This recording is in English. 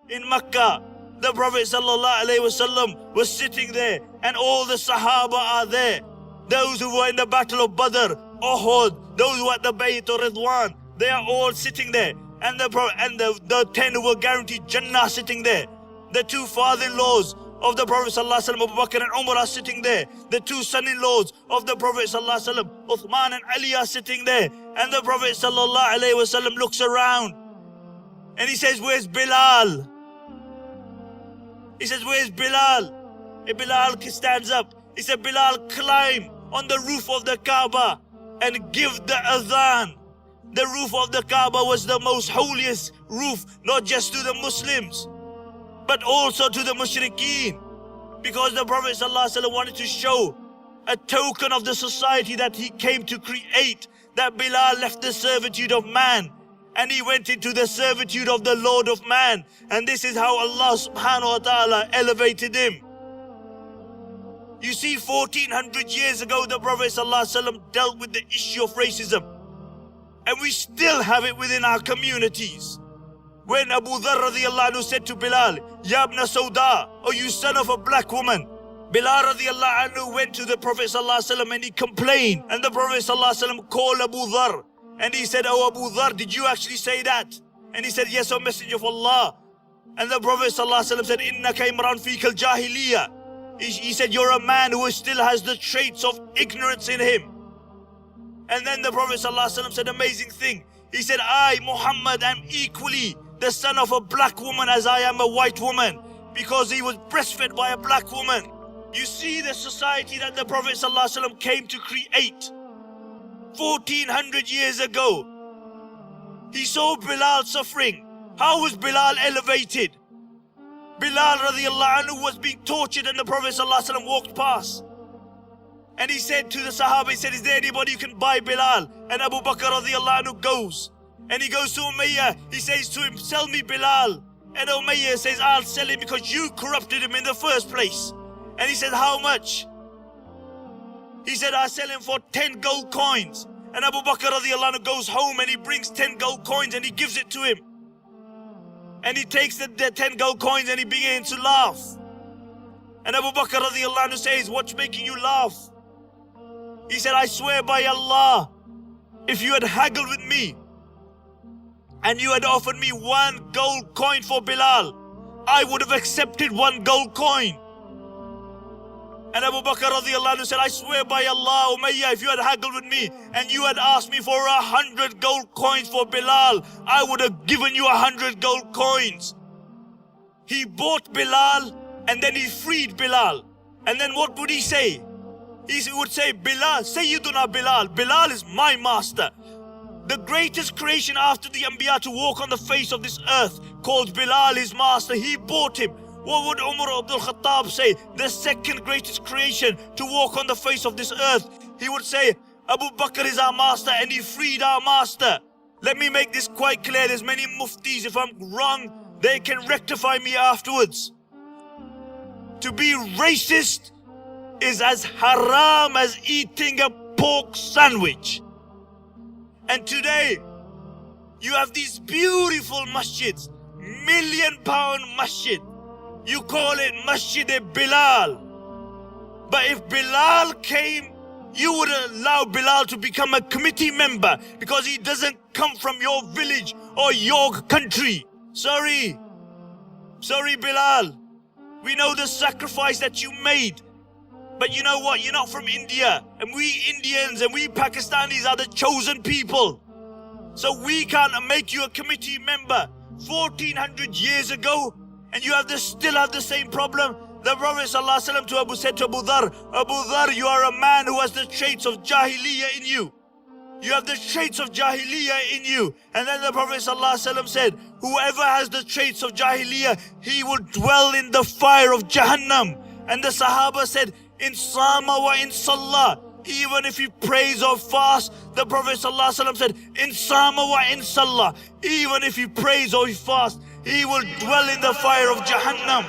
in Makkah. The Prophet ﷺ was sitting there, and all the Sahaba are there. Those who were in the battle of Badr, Uhud, those who were at the Bayt or Ridwan, they are all sitting there. And the 10 who were guaranteed Jannah sitting there. The 2 father-in-laws of the Prophet ﷺ, Abu Bakr and Umar, are sitting there. The 2 son-in-laws of the Prophet ﷺ, Uthman and Ali, are sitting there. And the Prophet ﷺ looks around and he says, "Where's Bilal?" He says, "Where's Bilal?" And Bilal stands up. He said, "Bilal, climb on the roof of the Kaaba and give the adhan." The roof of the Kaaba was the most holiest roof, not just to the Muslims, but also to the mushrikeen. Because the Prophet ﷺ wanted to show a token of the society that he came to create, that Bilal left the servitude of man and he went into the servitude of the Lord of man. And this is how Allah subhanahu wa ta'ala elevated him. You see, 1400 years ago, the Prophet ﷺ dealt with the issue of racism. And we still have it within our communities. When Abu Dharr radiallahu anhu said to Bilal, "Ya ibn Sauda, oh you son of a black woman," Bilal radiallahu anhu went to the Prophet ﷺ and he complained. And the Prophet ﷺ called Abu Dharr and he said, "Oh Abu Dharr, did you actually say that?" And he said, "Yes, O Messenger of Allah." And the Prophet ﷺ said, "Innaka imran fikal jahiliyyah." He said, "You're a man who still has the traits of ignorance in him." And then the Prophet ﷺ said an amazing thing. He said, "I, Muhammad, am equally the son of a black woman as I am a white woman," because he was breastfed by a black woman. You see the society that the Prophet ﷺ came to create 1400 years ago. He saw Bilal suffering. How was Bilal elevated? Bilal radiallahu anhu was being tortured and the Prophet ﷺ walked past. And he said to the Sahaba, he said, "Is there anybody who can buy Bilal?" And Abu Bakr radiallahu anhu goes. And he goes to Umayyah. He says to him, "Sell me Bilal." And Umayyah says, "I'll sell him because you corrupted him in the first place." And he said, "How much?" He said, "I'll sell him for 10 gold coins." And Abu Bakr radiallahu anhu goes home and he brings 10 gold coins and he gives it to him. And he takes the 10 gold coins and he begins to laugh. And Abu Bakr radiallahu anhu says, "What's making you laugh?" He said, "I swear by Allah, if you had haggled with me and you had offered me 1 gold coin for Bilal, I would have accepted 1 gold coin." And Abu Bakr radiallahu anhu said, "I swear by Allah, Umayyah, if you had haggled with me and you had asked me for 100 gold coins for Bilal, I would have given you 100 gold coins." He bought Bilal and then he freed Bilal. And then what would he say? He would say, "Bilal, Sayyiduna Bilal, Bilal is my master." The greatest creation after the Anbiya to walk on the face of this earth, called Bilal his master, he bought him. What would Umar Abdul Khattab say? The second greatest creation to walk on the face of this earth, he would say, "Abu Bakr is our master and he freed our master." Let me make this quite clear. There's many muftis. If I'm wrong, they can rectify me afterwards. To be racist is as haram as eating a pork sandwich. And today, you have these beautiful masjids, £1 million masjid. You call it Masjid-e-Bilal. But if Bilal came, you would allow Bilal to become a committee member because he doesn't come from your village or your country. Sorry Bilal. We know the sacrifice that you made. But you know what? You're not from India. And we Indians and we Pakistanis are the chosen people. So we can't make you a committee member 1400 years ago. And you still have the same problem. The Prophet ﷺ said to Abu Dharr, "Abu Dharr, you are a man who has the traits of Jahiliyyah in you. You have the traits of Jahiliyyah in you." And then the Prophet ﷺ said, "Whoever has the traits of Jahiliyyah, he will dwell in the fire of Jahannam." And the Sahaba said, "In Sama wa in Salah." Even if he prays or fasts, the Prophet ﷺ said, "In Sama wa in Salah." Even if he prays or he fasts, he will dwell in the fire of Jahannam.